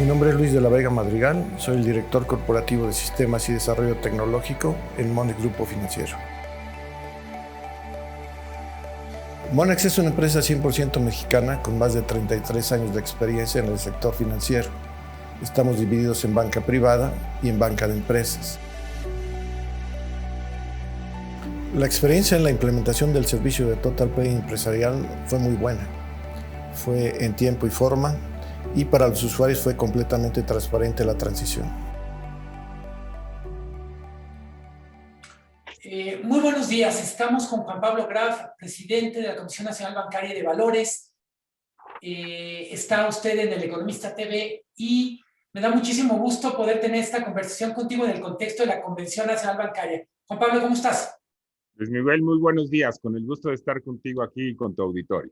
nombre es Luis de la Vega Madrigal, soy el director corporativo de Sistemas y Desarrollo Tecnológico en Monex Grupo Financiero. Monex es una empresa 100% mexicana con más de 33 años de experiencia en el sector financiero. Estamos divididos en banca privada y en banca de empresas. La experiencia en la implementación del servicio de Total Play empresarial fue muy buena. Fue en tiempo y forma, y para los usuarios fue completamente transparente la transición. Muy buenos días, estamos con Juan Pablo Graf, presidente de la Comisión Nacional Bancaria y de Valores. Está usted en El Economista TV y me da muchísimo gusto poder tener esta conversación contigo en el contexto de la Convención Nacional Bancaria. Juan Pablo, ¿cómo estás? Luis Miguel, muy buenos días, con el gusto de estar contigo aquí y con tu auditorio.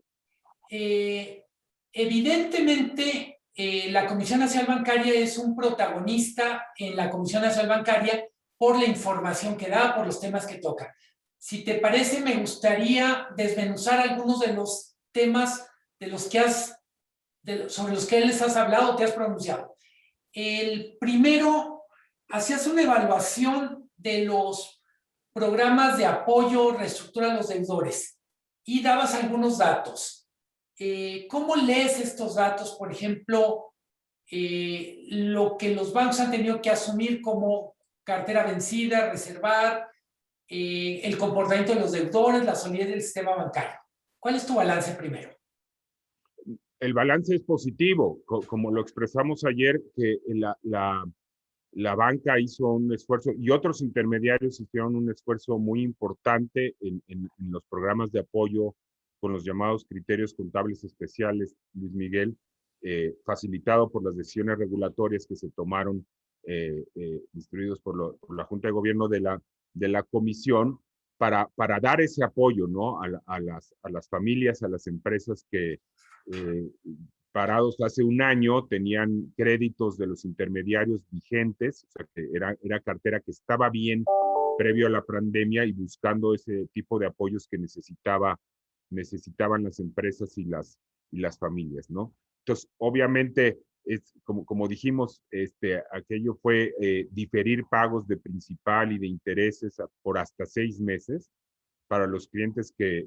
Evidentemente, la Comisión Nacional Bancaria es un protagonista en la Comisión Nacional Bancaria por la información que da, por los temas que toca. Si te parece, me gustaría desmenuzar algunos de los temas de los que sobre los que les has hablado o te has pronunciado. El primero, hacías una evaluación de los programas de apoyo, reestructura a los deudores y dabas algunos datos. ¿Cómo lees estos datos? Por ejemplo, lo que los bancos han tenido que asumir como cartera vencida, reservar, el comportamiento de los deudores, la solidez del sistema bancario. ¿Cuál es tu balance primero? El balance es positivo, como lo expresamos ayer, que la banca hizo un esfuerzo y otros intermediarios hicieron un esfuerzo muy importante en los programas de apoyo con los llamados criterios contables especiales, Luis Miguel, facilitado por las decisiones regulatorias que se tomaron, instruidos por la Junta de Gobierno de la Comisión, para dar ese apoyo, ¿no? a las familias, a las empresas que parados hace un año tenían créditos de los intermediarios vigentes, o sea que era cartera que estaba bien previo a la pandemia y buscando ese tipo de apoyos que necesitaban las empresas y las familias, ¿no? Entonces, obviamente, como dijimos, aquello fue diferir pagos de principal y de intereses por hasta 6 meses para los clientes que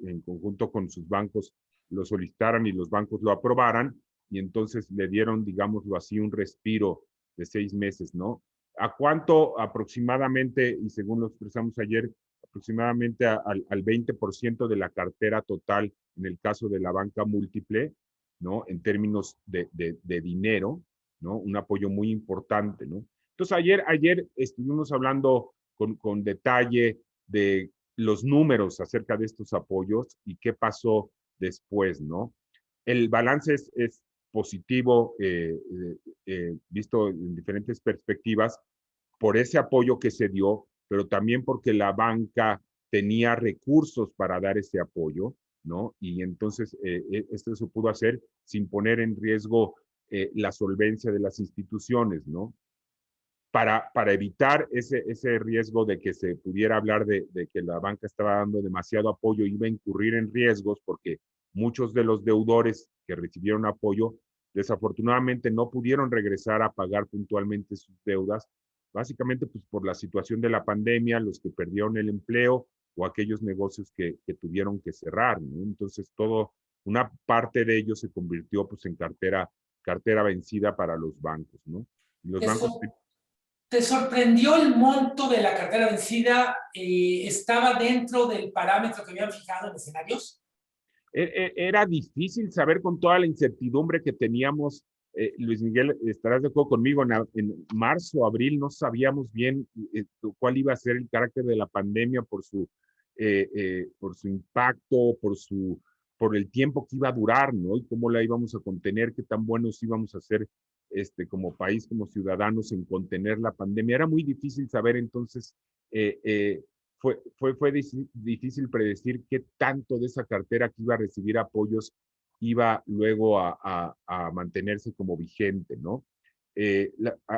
en conjunto con sus bancos lo solicitaran y los bancos lo aprobaran, y entonces le dieron, digámoslo así, un respiro de 6 meses, ¿no? ¿A cuánto aproximadamente, y según lo expresamos ayer, aproximadamente al 20% de la cartera total en el caso de la banca múltiple, ¿no? En términos de dinero, ¿no? Un apoyo muy importante, ¿no? Entonces ayer estuvimos hablando con detalle de los números acerca de estos apoyos y qué pasó después, ¿no? El balance es positivo, visto en diferentes perspectivas, por ese apoyo que se dio, pero también porque la banca tenía recursos para dar ese apoyo, ¿no? Y entonces esto se pudo hacer sin poner en riesgo la solvencia de las instituciones, ¿no? Para evitar ese riesgo de que se pudiera hablar de que la banca estaba dando demasiado apoyo, iba a incurrir en riesgos porque muchos de los deudores que recibieron apoyo desafortunadamente no pudieron regresar a pagar puntualmente sus deudas, básicamente pues por la situación de la pandemia, los que perdieron el empleo o aquellos negocios que tuvieron que cerrar, ¿no? Entonces una parte de ellos se convirtió pues en cartera vencida para los bancos, ¿no? Y los bancos... ¿Te sorprendió el monto de la cartera vencida? ¿Estaba dentro del parámetro que habían fijado en escenarios? Era difícil saber con toda la incertidumbre que teníamos. Luis Miguel, estarás de acuerdo conmigo, en marzo, abril no sabíamos bien cuál iba a ser el carácter de la pandemia por su impacto, por el tiempo que iba a durar, ¿no? Y cómo la íbamos a contener, qué tan buenos íbamos a ser como país, como ciudadanos en contener la pandemia. Era muy difícil saber, entonces fue difícil predecir qué tanto de esa cartera que iba a recibir apoyos iba luego a mantenerse como vigente, ¿no?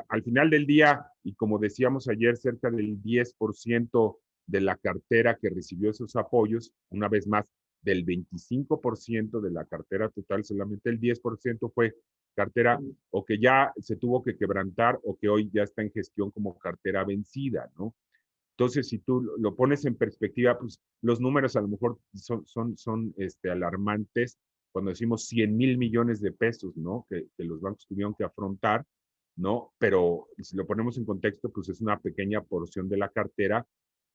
Al final del día, y como decíamos ayer, cerca del 10% de la cartera que recibió esos apoyos, una vez más, del 25% de la cartera total, solamente el 10% fue cartera o que ya se tuvo que quebrantar o que hoy ya está en gestión como cartera vencida, ¿no? Entonces, si tú lo pones en perspectiva, pues los números a lo mejor son alarmantes cuando decimos 100,000 millones de pesos, ¿no? Que los bancos tuvieron que afrontar, ¿no? Pero si lo ponemos en contexto, pues es una pequeña porción de la cartera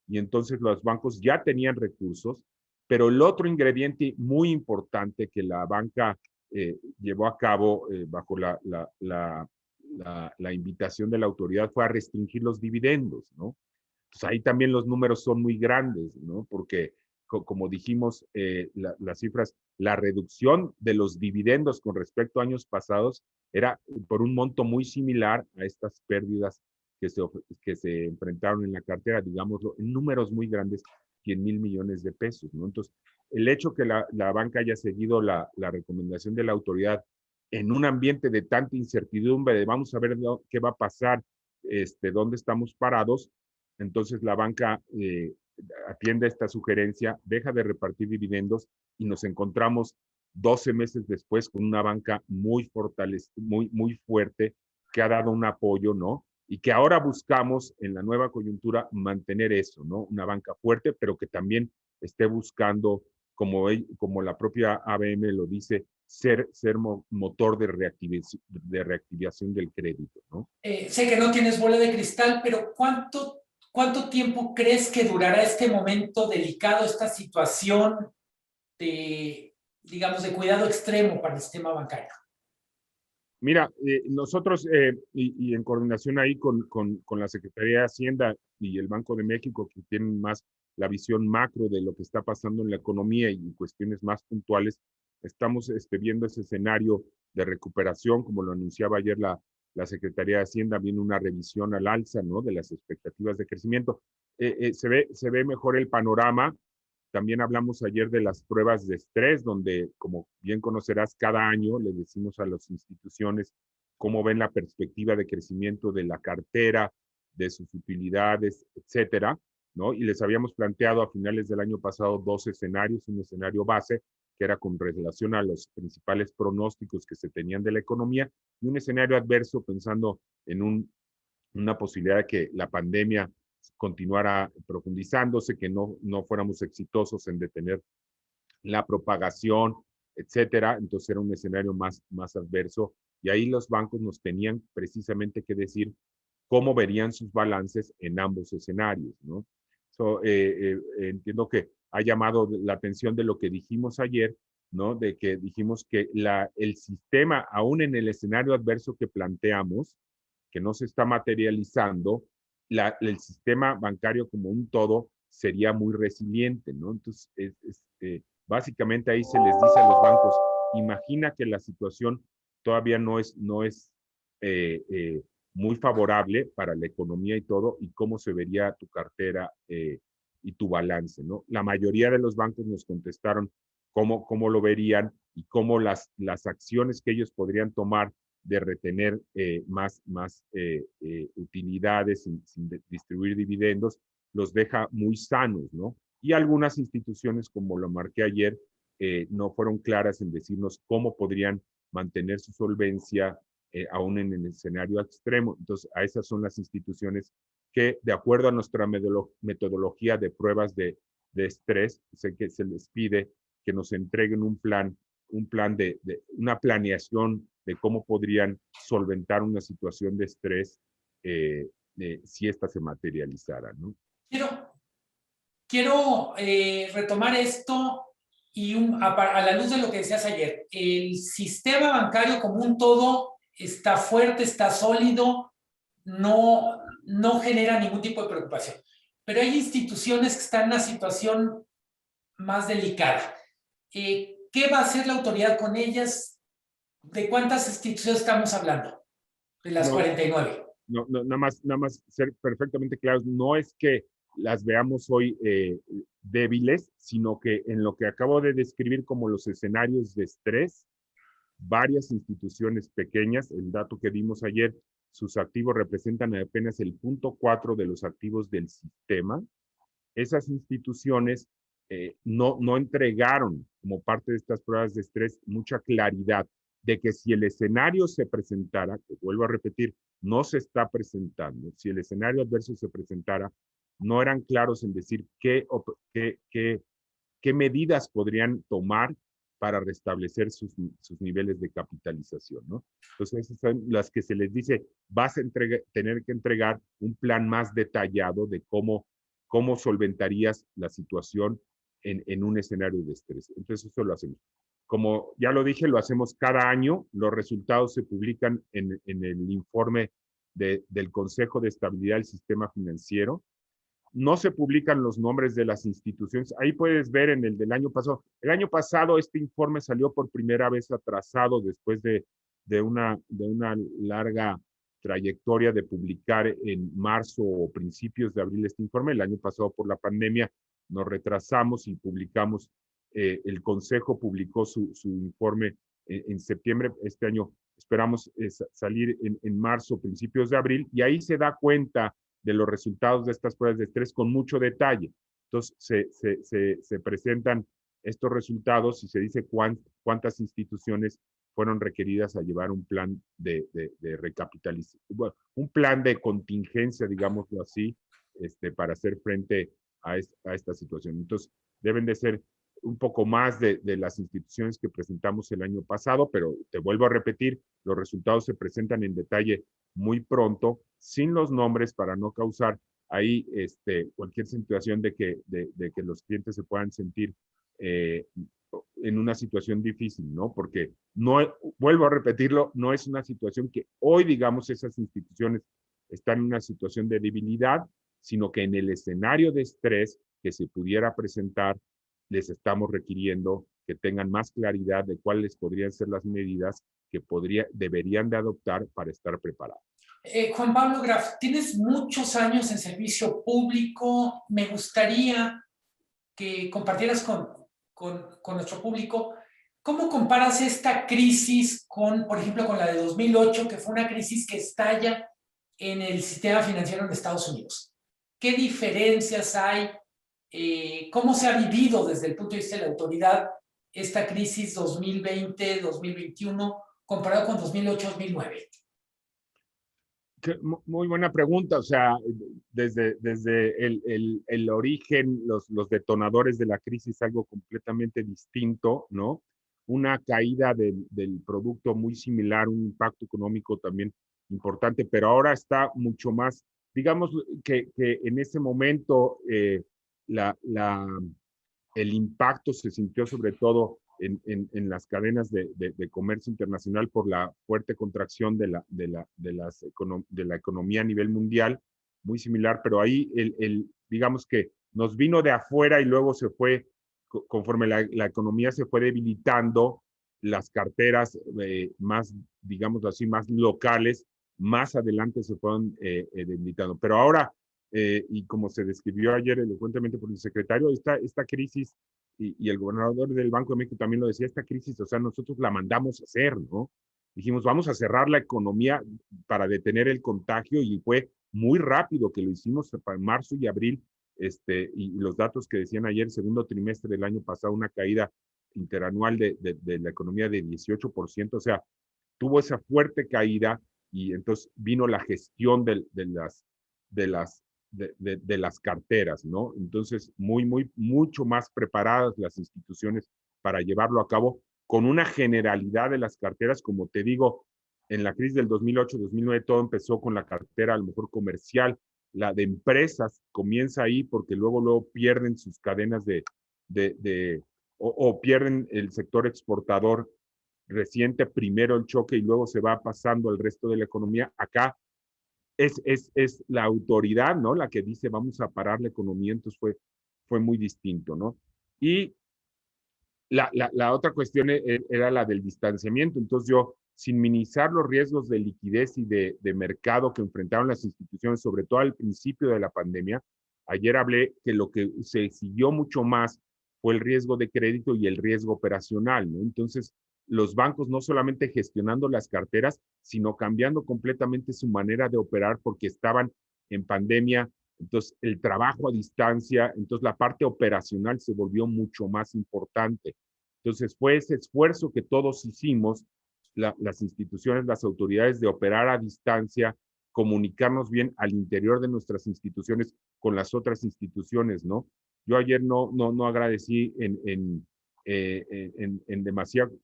y entonces los bancos ya tenían recursos, pero el otro ingrediente muy importante que la banca llevó a cabo bajo la invitación de la autoridad fue a restringir los dividendos, ¿no? Pues ahí también los números son muy grandes, ¿no? Porque, como dijimos, las cifras, la reducción de los dividendos con respecto a años pasados era por un monto muy similar a estas pérdidas que se enfrentaron en la cartera, digámoslo, en números muy grandes, 100,000 millones de pesos, ¿no? Entonces, el hecho que la banca haya seguido la recomendación de la autoridad en un ambiente de tanta incertidumbre, de vamos a ver qué va a pasar, dónde estamos parados, entonces la banca atiende esta sugerencia, deja de repartir dividendos y nos encontramos 12 meses después con una banca muy fortalecida, muy fuerte, que ha dado un apoyo, ¿no? Y que ahora buscamos en la nueva coyuntura mantener eso, ¿no? Una banca fuerte, pero que también esté buscando, como la propia ABM lo dice, ser motor de reactivación del crédito, ¿no? Sé que no tienes bola de cristal, pero ¿cuánto tiempo crees que durará este momento delicado, esta situación de, digamos, de cuidado extremo para el sistema bancario? Mira, nosotros, y en coordinación ahí con la Secretaría de Hacienda y el Banco de México, que tienen más la visión macro de lo que está pasando en la economía y cuestiones más puntuales, estamos viendo ese escenario de recuperación, como lo anunciaba ayer la Secretaría de Hacienda, viene una revisión al alza, ¿no? De las expectativas de crecimiento. Se ve mejor el panorama. También hablamos ayer de las pruebas de estrés, donde, como bien conocerás, cada año le decimos a las instituciones cómo ven la perspectiva de crecimiento de la cartera, de sus utilidades, etcétera, ¿no? Y les habíamos planteado a finales del año pasado 2 escenarios, un escenario base, que era con relación a los principales pronósticos que se tenían de la economía, y un escenario adverso pensando en una posibilidad de que la pandemia continuara profundizándose, que no fuéramos exitosos en detener la propagación, etcétera. Entonces era un escenario más adverso y ahí los bancos nos tenían precisamente que decir cómo verían sus balances en ambos escenarios, ¿no? Entiendo que ha llamado la atención de lo que dijimos ayer, ¿no? De que dijimos que el sistema, aún en el escenario adverso que planteamos, que no se está materializando, el sistema bancario como un todo sería muy resiliente, ¿no? Entonces, básicamente ahí se les dice a los bancos, imagina que la situación todavía no es muy favorable para la economía y todo, y cómo se vería tu cartera y tu balance, ¿no? La mayoría de los bancos nos contestaron cómo lo verían y cómo las acciones que ellos podrían tomar de retener más utilidades sin distribuir dividendos, los deja muy sanos, ¿no? Y algunas instituciones, como lo marqué ayer, no fueron claras en decirnos cómo podrían mantener su solvencia aún en el escenario extremo. Entonces, a esas son las instituciones que, de acuerdo a nuestra metodología de pruebas de estrés, sé que se les pide que nos entreguen un plan una planeación de cómo podrían solventar una situación de estrés si esta se materializara, ¿no? Quiero retomar esto y a la luz de lo que decías ayer. El sistema bancario como un todo está fuerte, está sólido, no genera ningún tipo de preocupación. Pero hay instituciones que están en una situación más delicada. ¿Qué va a hacer la autoridad con ellas? ¿De cuántas instituciones estamos hablando? De las 49. Nada más ser perfectamente claros, no es que las veamos hoy débiles, sino que en lo que acabo de describir como los escenarios de estrés, varias instituciones pequeñas, el dato que dimos ayer, sus activos representan apenas el 0.4 de los activos del sistema. Esas instituciones no entregaron como parte de estas pruebas de estrés mucha claridad de que si el escenario se presentara, que vuelvo a repetir, no se está presentando, si el escenario adverso se presentara, no eran claros en decir qué medidas podrían tomar para restablecer sus niveles de capitalización, ¿no? Entonces, esas son las que se les dice, vas a tener que entregar un plan más detallado de cómo solventarías la situación en un escenario de estrés. Entonces, eso lo hacemos. Como ya lo dije, lo hacemos cada año. Los resultados se publican en el informe del Consejo de Estabilidad del Sistema Financiero. No se publican los nombres de las instituciones. Ahí puedes ver en el del año pasado. El año pasado este informe salió por primera vez atrasado después de una larga trayectoria de publicar en marzo o principios de abril este informe. El año pasado por la pandemia nos retrasamos y publicamos, el Consejo publicó su informe en septiembre. Este año esperamos salir en marzo, principios de abril, y ahí se da cuenta de los resultados de estas pruebas de estrés con mucho detalle. Entonces, se presentan estos resultados y se dice cuántas instituciones fueron requeridas a llevar un plan de recapitalización, bueno, un plan de contingencia, digámoslo así, para hacer frente a esta situación. Entonces, deben de ser un poco más de las instituciones que presentamos el año pasado, pero te vuelvo a repetir, los resultados se presentan en detalle muy pronto, sin los nombres, para no causar ahí cualquier situación de que los clientes se puedan sentir en una situación difícil, ¿no? Porque no, vuelvo a repetirlo, no es una situación que hoy, digamos, esas instituciones están en una situación de debilidad, sino que en el escenario de estrés que se pudiera presentar, les estamos requiriendo que tengan más claridad de cuáles podrían ser las medidas que deberían de adoptar para estar preparados. Juan Pablo Graf, tienes muchos años en servicio público. Me gustaría que compartieras con nuestro público cómo comparas esta crisis con, por ejemplo, con la de 2008, que fue una crisis que estalla en el sistema financiero en Estados Unidos. ¿Qué diferencias hay? ¿Cómo se ha vivido desde el punto de vista de la autoridad esta crisis 2020-2021 comparado con 2008-2009? Muy buena pregunta. O sea, desde el origen, los detonadores de la crisis, algo completamente distinto, ¿no? Una caída del producto muy similar, un impacto económico también importante, pero ahora está mucho más, digamos que en ese momento el impacto se sintió sobre todo en las cadenas de comercio internacional por la fuerte contracción de la economía a nivel mundial, muy similar, pero ahí digamos que nos vino de afuera y luego se fue, conforme la economía se fue debilitando, las carteras más, digamos así, más locales, más adelante se fueron debilitando. Pero ahora, y como se describió ayer elocuentemente por el secretario, esta crisis, y el gobernador del Banco de México también lo decía, esta crisis, o sea, nosotros la mandamos a hacer, ¿no? Dijimos, vamos a cerrar la economía para detener el contagio, y fue muy rápido que lo hicimos para marzo y abril, y los datos que decían ayer, segundo trimestre del año pasado, una caída interanual de la economía de 18%, o sea, tuvo esa fuerte caída, y entonces vino la gestión de las carteras, ¿no? Entonces, mucho más preparadas las instituciones para llevarlo a cabo, con una generalidad de las carteras. Como te digo, en la crisis del 2008-2009 todo empezó con la cartera a lo mejor comercial, la de empresas comienza ahí, porque luego pierden sus cadenas o pierden el sector exportador, resiente primero el choque y luego se va pasando al resto de la economía. Acá es la autoridad, ¿no?, la que dice vamos a parar la economía. Entonces fue muy distinto, ¿no? Y la otra cuestión era la del distanciamiento. Entonces yo, sin minimizar los riesgos de liquidez y de mercado que enfrentaron las instituciones, sobre todo al principio de la pandemia, ayer hablé que lo que se siguió mucho más fue el riesgo de crédito y el riesgo operacional, ¿no? Entonces, los bancos no solamente gestionando las carteras, sino cambiando completamente su manera de operar, porque estaban en pandemia. Entonces, el trabajo a distancia, entonces la parte operacional se volvió mucho más importante. Entonces, fue ese esfuerzo que todos hicimos las instituciones, las autoridades de operar a distancia, comunicarnos bien al interior de nuestras instituciones con las otras instituciones, ¿no? Yo ayer no agradecí en demasiado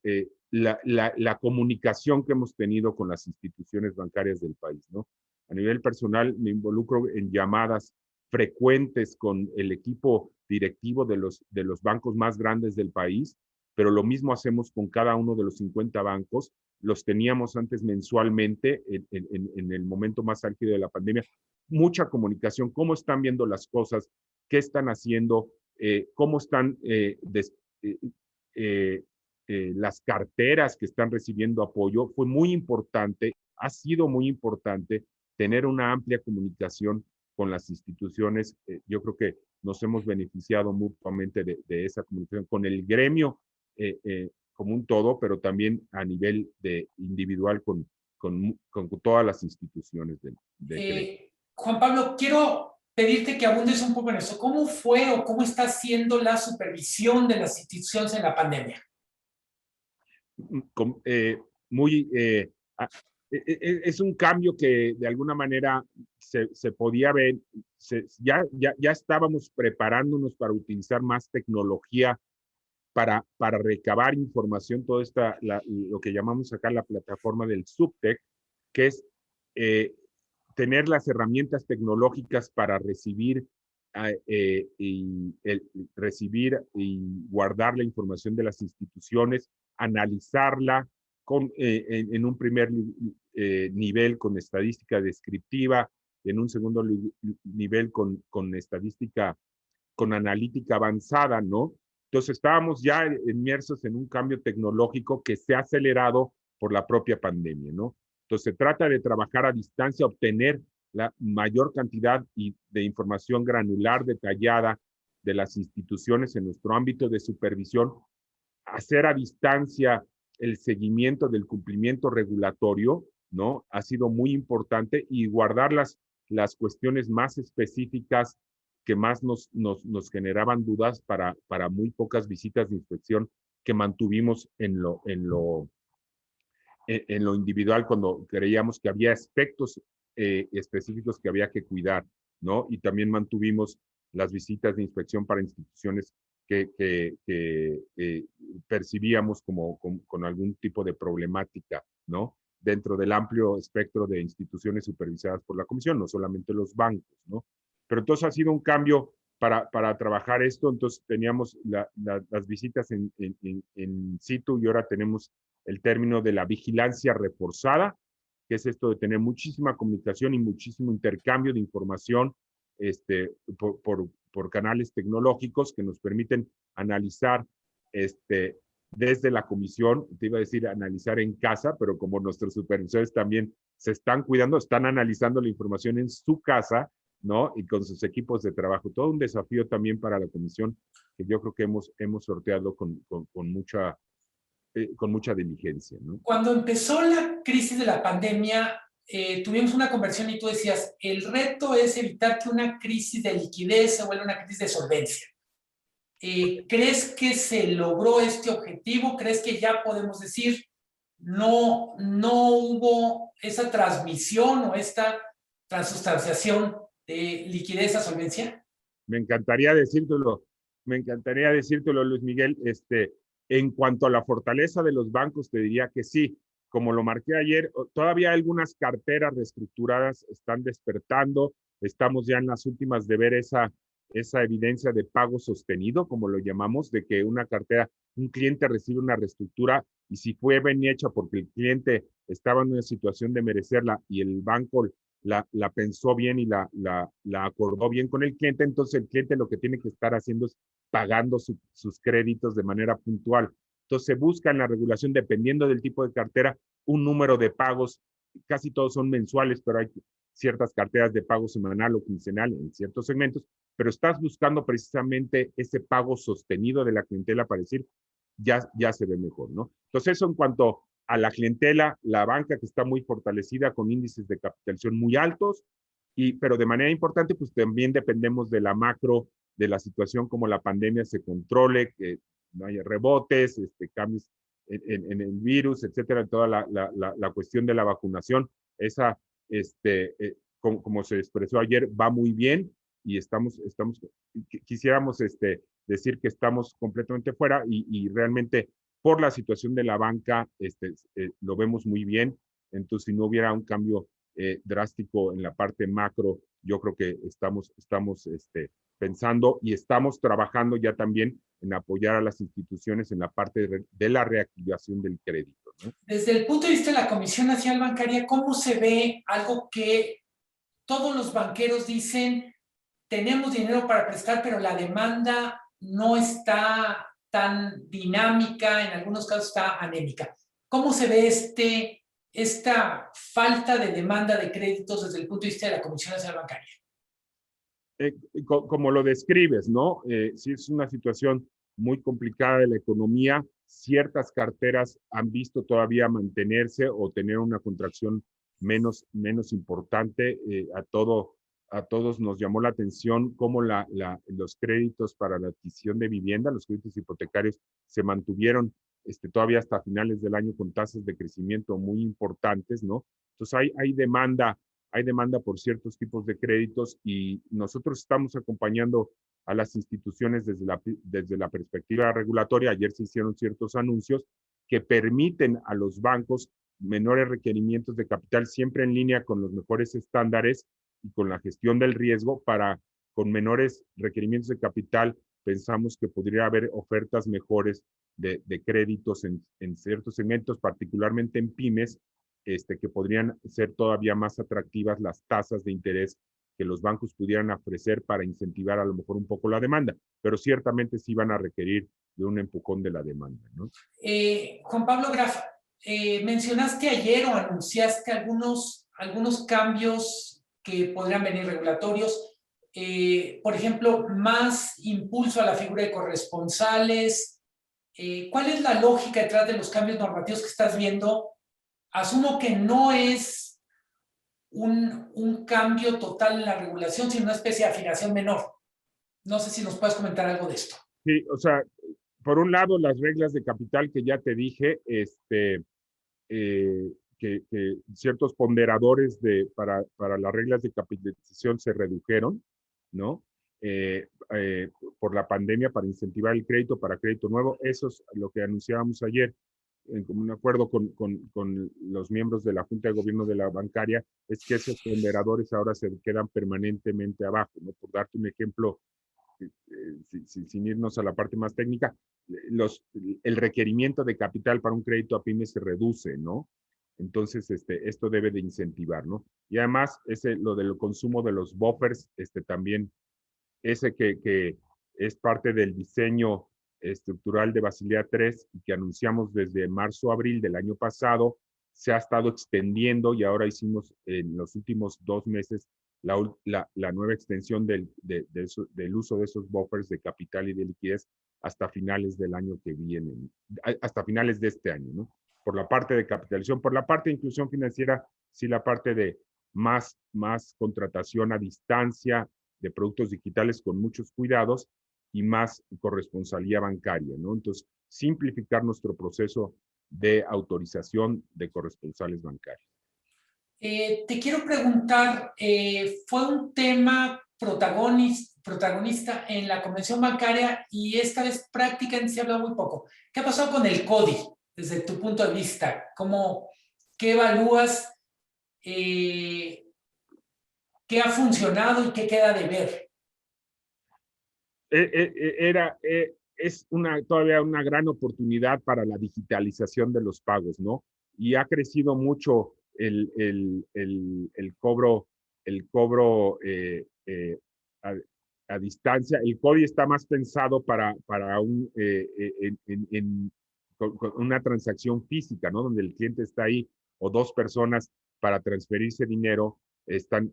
la comunicación que hemos tenido con las instituciones bancarias del país, ¿no? A nivel personal, me involucro en llamadas frecuentes con el equipo directivo de los bancos más grandes del país, pero lo mismo hacemos con cada uno de los 50 bancos. Los teníamos antes mensualmente en el momento más álgido de la pandemia. Mucha comunicación, cómo están viendo las cosas, qué están haciendo, cómo están las carteras que están recibiendo apoyo. Fue muy importante, ha sido muy importante tener una amplia comunicación con las instituciones. Yo creo que nos hemos beneficiado mutuamente de esa comunicación con el gremio como un todo, pero también a nivel individual con todas las instituciones Juan Pablo, quiero pedirte que abundes un poco en eso. ¿Cómo fue o cómo está siendo la supervisión de las instituciones en la pandemia? Muy es un cambio que de alguna manera se podía ver, ya estábamos preparándonos para utilizar más tecnología para recabar información, toda lo que llamamos acá la plataforma del Subtech, que es tener las herramientas tecnológicas para recibir recibir y guardar la información de las instituciones, analizarla en un primer nivel con estadística descriptiva, en un segundo nivel con estadística, con analítica avanzada, ¿no? Entonces estábamos ya inmersos en un cambio tecnológico que se ha acelerado por la propia pandemia, ¿no? Entonces se trata de trabajar a distancia, obtener la mayor cantidad de información granular, detallada de las instituciones en nuestro ámbito de supervisión, hacer a distancia el seguimiento del cumplimiento regulatorio, ¿no? Ha sido muy importante, y guardar las cuestiones más específicas que más nos generaban dudas para muy pocas visitas de inspección que mantuvimos en lo individual cuando creíamos que había aspectos específicos que había que cuidar, ¿no? Y también mantuvimos las visitas de inspección para instituciones que percibíamos con algún tipo de problemática, ¿no? Dentro del amplio espectro de instituciones supervisadas por la Comisión, no solamente los bancos, ¿no? Pero entonces ha sido un cambio para trabajar esto. Entonces teníamos las visitas en situ, y ahora tenemos el término de la vigilancia reforzada, que es esto de tener muchísima comunicación y muchísimo intercambio de información por canales tecnológicos que nos permiten analizar desde la comisión, te iba a decir analizar en casa, pero como nuestros supervisores también se están cuidando, están analizando la información en su casa, ¿no? Y con sus equipos de trabajo. Todo un desafío también para la comisión, que yo creo que hemos sorteado con mucha diligencia, ¿no? Cuando empezó la crisis de la pandemia, tuvimos una conversación y tú decías, el reto es evitar que una crisis de liquidez se vuelva una crisis de solvencia. ¿Crees que se logró este objetivo? ¿Crees que ya podemos decir no hubo esa transmisión o esta transustanciación de liquidez a solvencia? Me encantaría decírtelo, Luis Miguel. En cuanto a la fortaleza de los bancos, te diría que sí. Como lo marqué ayer, todavía algunas carteras reestructuradas están despertando. Estamos ya en las últimas de ver esa evidencia de pago sostenido, como lo llamamos, de que un cliente recibe una reestructura, y si fue bien hecha porque el cliente estaba en una situación de merecerla y el banco la pensó bien y la acordó bien con el cliente, entonces el cliente lo que tiene que estar haciendo es pagando sus créditos de manera puntual. Entonces se busca en la regulación, dependiendo del tipo de cartera, un número de pagos. Casi todos son mensuales, pero hay ciertas carteras de pago semanal o quincenal en ciertos segmentos, pero estás buscando precisamente ese pago sostenido de la clientela para decir, ya se ve mejor, ¿no? Entonces eso en cuanto a la clientela, la banca que está muy fortalecida con índices de capitalización muy altos, pero de manera importante, pues también dependemos de la macro, de la situación, como la pandemia se controle, que no haya rebotes, cambios en el virus, etcétera, toda la cuestión de la vacunación. Esa, como se expresó ayer, va muy bien y quisiéramos decir que estamos completamente fuera y realmente por la situación de la banca lo vemos muy bien. Entonces, si no hubiera un cambio drástico en la parte macro, yo creo que estamos pensando y estamos trabajando ya también en apoyar a las instituciones en la parte de la reactivación del crédito, ¿no? Desde el punto de vista de la Comisión Nacional Bancaria, ¿cómo se ve algo que todos los banqueros dicen, tenemos dinero para prestar, pero la demanda no está tan dinámica, en algunos casos está anémica? ¿Cómo se ve esta falta de demanda de créditos desde el punto de vista de la Comisión Nacional Bancaria? Como lo describes, ¿no? Sí es una situación muy complicada de la economía. Ciertas carteras han visto todavía mantenerse o tener una contracción menos importante. A todos nos llamó la atención cómo los créditos para la adquisición de vivienda, los créditos hipotecarios, se mantuvieron todavía hasta finales del año con tasas de crecimiento muy importantes, ¿no? Entonces hay demanda por ciertos tipos de créditos y nosotros estamos acompañando a las instituciones desde la perspectiva regulatoria. Ayer se hicieron ciertos anuncios que permiten a los bancos menores requerimientos de capital, siempre en línea con los mejores estándares y con la gestión del riesgo. Con menores requerimientos de capital, pensamos que podría haber ofertas mejores de créditos en ciertos segmentos, particularmente en pymes, que podrían ser todavía más atractivas las tasas de interés que los bancos pudieran ofrecer para incentivar a lo mejor un poco la demanda, pero ciertamente sí van a requerir de un empujón de la demanda, ¿no? Juan Pablo Graf, mencionaste ayer o anunciaste algunos cambios que podrían venir regulatorios, por ejemplo, más impulso a la figura de corresponsales. ¿Cuál es la lógica detrás de los cambios normativos que estás viendo? Asumo que no es un cambio total en la regulación, sino una especie de afinación menor. No sé si nos puedes comentar algo de esto. Sí, o sea, por un lado, las reglas de capital que ya te dije, que ciertos ponderadores para las reglas de capitalización se redujeron, ¿no? Por la pandemia, para incentivar el crédito, para crédito nuevo. Eso es lo que anunciábamos ayer en común acuerdo con los miembros de la Junta de Gobierno de la Bancaria, es que esos ponderadores ahora se quedan permanentemente abajo, ¿no? Por darte un ejemplo, sin irnos a la parte más técnica, el requerimiento de capital para un crédito a pymes se reduce, ¿no? Entonces, esto debe de incentivar, ¿no? Y además, lo del consumo de los buffers, también, que es parte del diseño estructural de Basilea III y que anunciamos desde marzo-abril del año pasado, se ha estado extendiendo y ahora hicimos en los últimos 2 meses la nueva extensión del uso de esos buffers de capital y de liquidez hasta finales del año que viene, hasta finales de este año, ¿no? Por la parte de capitalización, por la parte de inclusión financiera, sí la parte de más contratación a distancia de productos digitales con muchos cuidados y más corresponsalía bancaria, ¿no? Entonces, simplificar nuestro proceso de autorización de corresponsales bancarios. Te quiero preguntar, fue un tema protagonista en la convención bancaria y esta vez prácticamente se ha hablado muy poco. ¿Qué ha pasado con el CODI desde tu punto de vista? ¿Qué evalúas? ¿Qué ha funcionado y qué queda de ver? Es todavía una gran oportunidad para la digitalización de los pagos, ¿no? Y ha crecido mucho el cobro a distancia. El CODI está más pensado para con una transacción física, ¿no? Donde el cliente está ahí o 2 personas para transferirse dinero están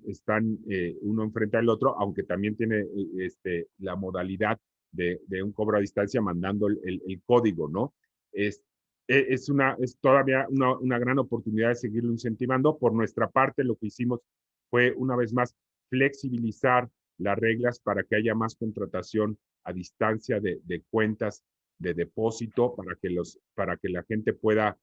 uno enfrente al otro, aunque también tiene la modalidad de un cobro a distancia mandando el código, ¿no? Es todavía una gran oportunidad de seguirlo incentivando. Por nuestra parte, lo que hicimos fue, una vez más, flexibilizar las reglas para que haya más contratación a distancia de cuentas de depósito para que la gente pueda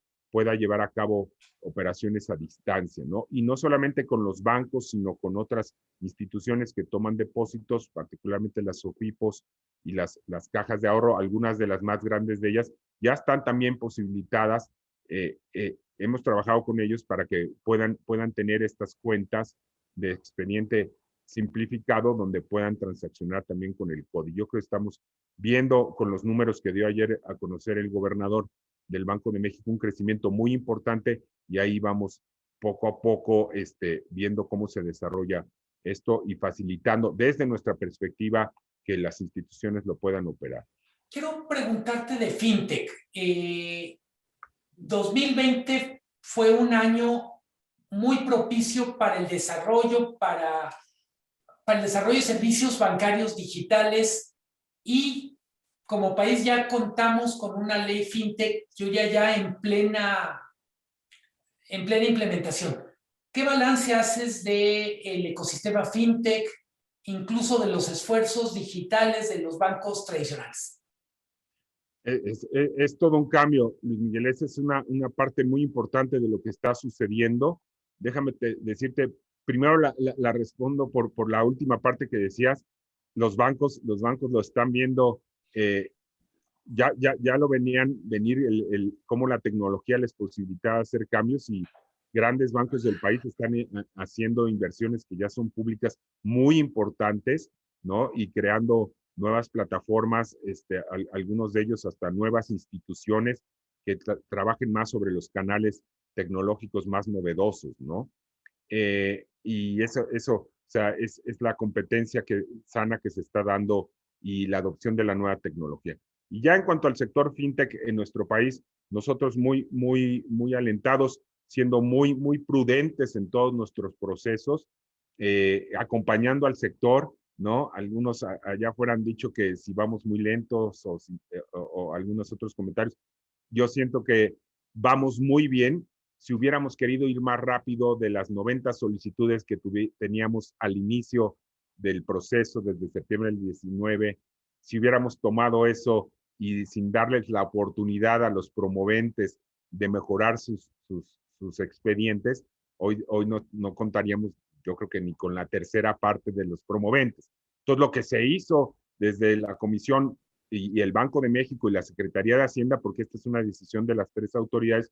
llevar a cabo operaciones a distancia, ¿no? Y no solamente con los bancos, sino con otras instituciones que toman depósitos, particularmente las SOFIPOS y las cajas de ahorro, algunas de las más grandes de ellas, ya están también posibilitadas. Hemos trabajado con ellos para que puedan tener estas cuentas de expediente simplificado donde puedan transaccionar también con el CODI. Yo creo que estamos viendo con los números que dio ayer a conocer el gobernador del Banco de México un crecimiento muy importante y ahí vamos poco a poco viendo cómo se desarrolla esto y facilitando desde nuestra perspectiva que las instituciones lo puedan operar. Quiero preguntarte de FinTech. 2020 fue un año muy propicio para el desarrollo, para el desarrollo de servicios bancarios digitales y como país ya contamos con una ley FinTech, yo ya en plena implementación. ¿Qué balance haces del ecosistema FinTech, incluso de los esfuerzos digitales de los bancos tradicionales? Es todo un cambio, Luis Miguel. Esa es una parte muy importante de lo que está sucediendo. Déjame decirte, primero la respondo por la última parte que decías. Los bancos lo están viendo, ya lo venían venir cómo la tecnología les posibilitaba hacer cambios y grandes bancos del país están haciendo inversiones que ya son públicas muy importantes, ¿no? Y creando nuevas plataformas, algunos de ellos hasta nuevas instituciones que trabajen más sobre los canales tecnológicos más novedosos, ¿no? Y eso, o sea, es la competencia sana que se está dando y la adopción de la nueva tecnología. Y ya en cuanto al sector fintech en nuestro país, nosotros muy alentados, siendo muy prudentes en todos nuestros procesos, acompañando al sector, ¿no? Algunos allá afuera han dicho que si vamos muy lentos o algunos otros comentarios. Yo siento que vamos muy bien. Si hubiéramos querido ir más rápido de las 90 solicitudes que teníamos al inicio del proceso desde septiembre del 19, si hubiéramos tomado eso y sin darles la oportunidad a los promoventes de mejorar sus expedientes, hoy no contaríamos, yo creo que ni con la tercera parte de los promoventes. Entonces, lo que se hizo desde la Comisión y el Banco de México y la Secretaría de Hacienda, porque esta es una decisión de las tres autoridades,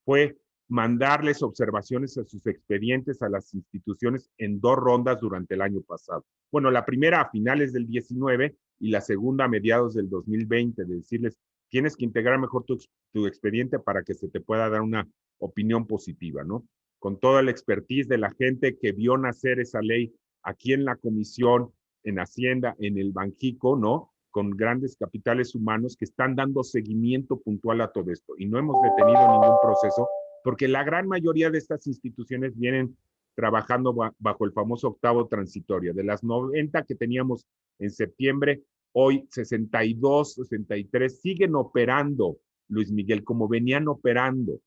fue mandarles observaciones a sus expedientes a las instituciones en 2 rondas durante el año pasado. Bueno, la primera a finales del 19 y la segunda a mediados del 2020, de decirles, tienes que integrar mejor tu expediente para que se te pueda dar una opinión positiva, ¿no? Con toda la expertise de la gente que vio nacer esa ley aquí en la Comisión, en Hacienda, en el Banjico, ¿no? Con grandes capitales humanos que están dando seguimiento puntual a todo esto. Y no hemos detenido ningún proceso, porque la gran mayoría de estas instituciones vienen trabajando bajo el famoso octavo transitorio. De las 90 que teníamos en septiembre, hoy 62, 63 siguen operando, Luis Miguel, como venían operando,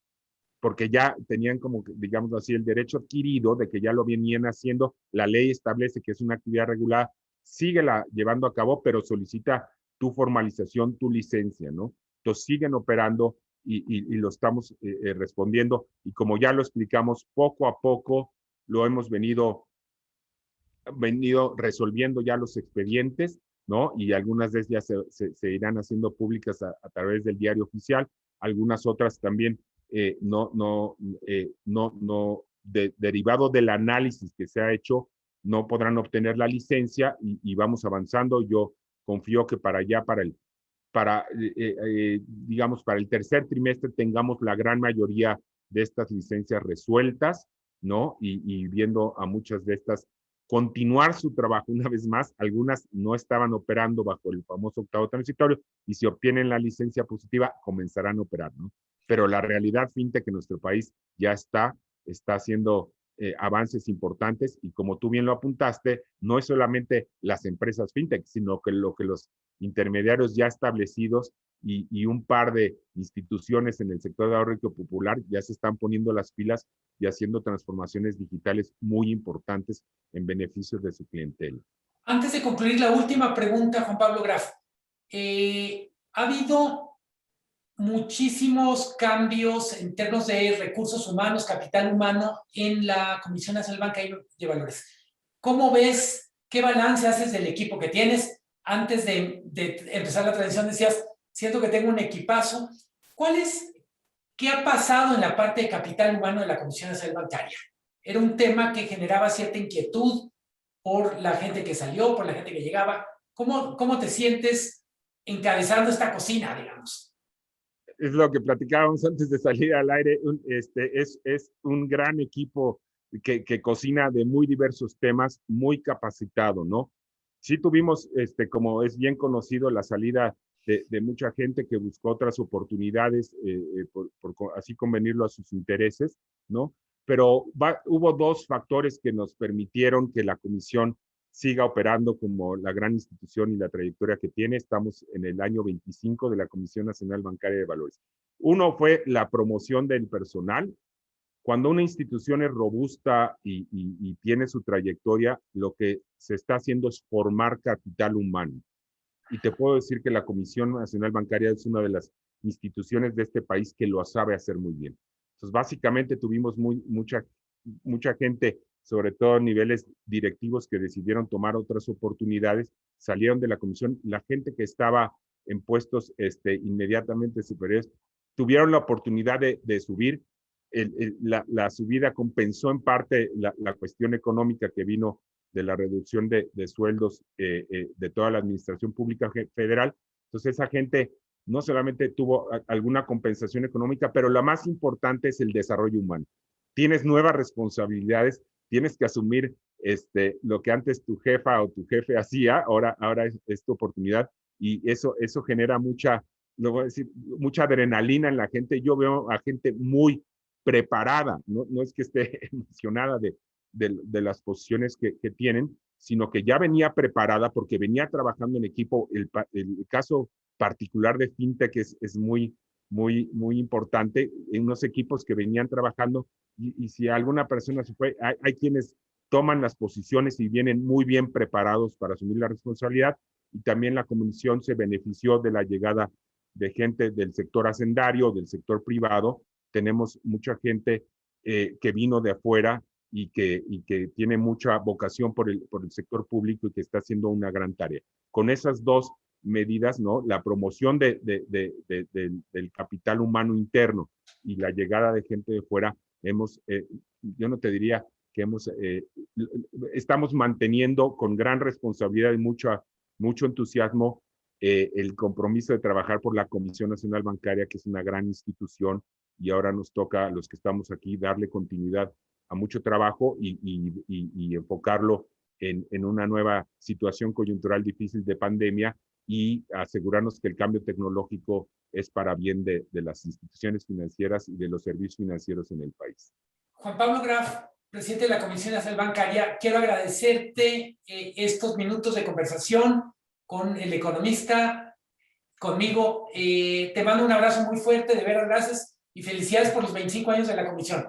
porque ya tenían como, digamos así, el derecho adquirido de que ya lo venían haciendo. La ley establece que es una actividad regulada, síguela llevando a cabo, pero solicita tu formalización, tu licencia, ¿no? Entonces siguen operando y lo estamos respondiendo. Y como ya lo explicamos, poco a poco lo hemos venido resolviendo ya los expedientes, ¿no? Y algunas de ellas se irán haciendo públicas a través del diario oficial, algunas otras también derivado del análisis que se ha hecho, no podrán obtener la licencia y vamos avanzando. Yo confío que digamos, para el tercer trimestre tengamos la gran mayoría de estas licencias resueltas, ¿no? Y viendo a muchas de estas continuar su trabajo una vez más. Algunas no estaban operando bajo el famoso octavo transitorio y si obtienen la licencia positiva comenzarán a operar, ¿no? Pero la realidad fintech en nuestro país ya está haciendo avances importantes y como tú bien lo apuntaste, no es solamente las empresas fintech, sino que lo que los intermediarios ya establecidos y un par de instituciones en el sector de ahorro popular ya se están poniendo las pilas y haciendo transformaciones digitales muy importantes en beneficio de su clientela. Antes de concluir, la última pregunta, Juan Pablo Graf. ha habido muchísimos cambios en términos de recursos humanos, capital humano en la Comisión Nacional Bancaria de Valores. ¿Cómo ves, qué balance haces del equipo que tienes? Antes de empezar la transición decías, siento que tengo un equipazo. ¿Qué ha pasado en la parte de capital humano de la Comisión Nacional Bancaria? Era un tema que generaba cierta inquietud por la gente que salió, por la gente que llegaba. ¿Cómo te sientes encabezando esta cocina, digamos? Es lo que platicábamos antes de salir al aire. Es un gran equipo que cocina de muy diversos temas, muy capacitado, ¿no? Sí tuvimos, como es bien conocido, la salida de mucha gente que buscó otras oportunidades, por así convenirlo a sus intereses, ¿no? Pero hubo dos factores que nos permitieron que la comisión siga operando como la gran institución y la trayectoria que tiene. Estamos en el año 25 de la Comisión Nacional Bancaria de Valores. Uno fue la promoción del personal. Cuando una institución es robusta y tiene su trayectoria, lo que se está haciendo es formar capital humano. Y te puedo decir que la Comisión Nacional Bancaria es una de las instituciones de este país que lo sabe hacer muy bien. Entonces, básicamente tuvimos mucha gente, sobre todo niveles directivos, que decidieron tomar otras oportunidades, salieron de la comisión. La gente que estaba en puestos inmediatamente superiores tuvieron la oportunidad de subir. La subida compensó en parte la cuestión económica que vino de la reducción de sueldos de toda la administración pública federal. Entonces esa gente no solamente tuvo alguna compensación económica, pero la más importante es el desarrollo humano. Tienes nuevas responsabilidades, tienes que asumir lo que antes tu jefa o tu jefe hacía, ahora es tu oportunidad, y eso genera mucha adrenalina en la gente. Yo veo a gente muy preparada, no es que esté emocionada de las posiciones que tienen, sino que ya venía preparada porque venía trabajando en equipo. El caso particular de FinTech es muy importante, en unos equipos que venían trabajando, y si alguna persona se fue, hay quienes toman las posiciones y vienen muy bien preparados para asumir la responsabilidad. Y también la comisión se benefició de la llegada de gente del sector hacendario, del sector privado. Tenemos mucha gente que vino de afuera y que tiene mucha vocación por el sector público y que está haciendo una gran tarea. Con esas dos medidas, ¿no? La promoción del capital humano interno y la llegada de gente de fuera, yo no te diría que estamos manteniendo con gran responsabilidad y mucho entusiasmo el compromiso de trabajar por la Comisión Nacional Bancaria, que es una gran institución, y ahora nos toca a los que estamos aquí darle continuidad a mucho trabajo y enfocarlo en una nueva situación coyuntural difícil de pandemia, y asegurarnos que el cambio tecnológico es para bien de las instituciones financieras y de los servicios financieros en el país. Juan Pablo Graf, presidente de la Comisión Nacional Bancaria, quiero agradecerte estos minutos de conversación con el economista, conmigo. Te mando un abrazo muy fuerte, de veras, gracias, y felicidades por los 25 años de la comisión.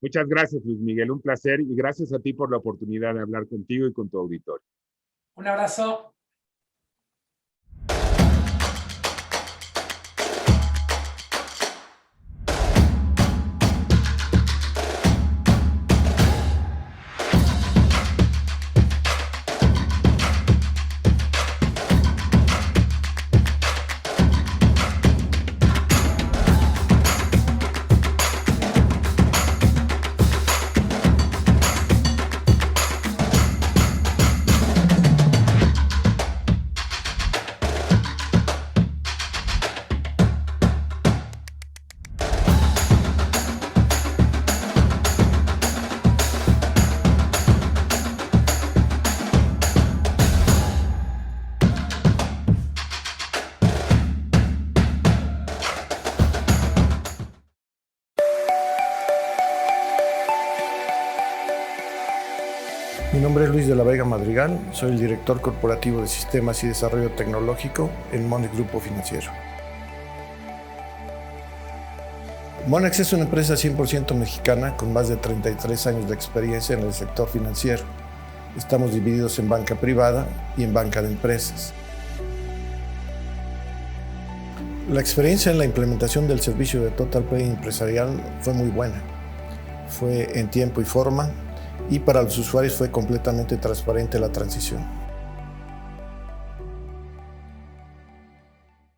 Muchas gracias, Luis Miguel, un placer, y gracias a ti por la oportunidad de hablar contigo y con tu auditorio. Un abrazo. Mi nombre es Luis de la Vega Madrigal, soy el director corporativo de Sistemas y Desarrollo Tecnológico en Monex Grupo Financiero. Monex es una empresa 100% mexicana con más de 33 años de experiencia en el sector financiero. Estamos divididos en banca privada y en banca de empresas. La experiencia en la implementación del servicio de TotalPay empresarial fue muy buena. Fue en tiempo y forma y para los usuarios fue completamente transparente la transición.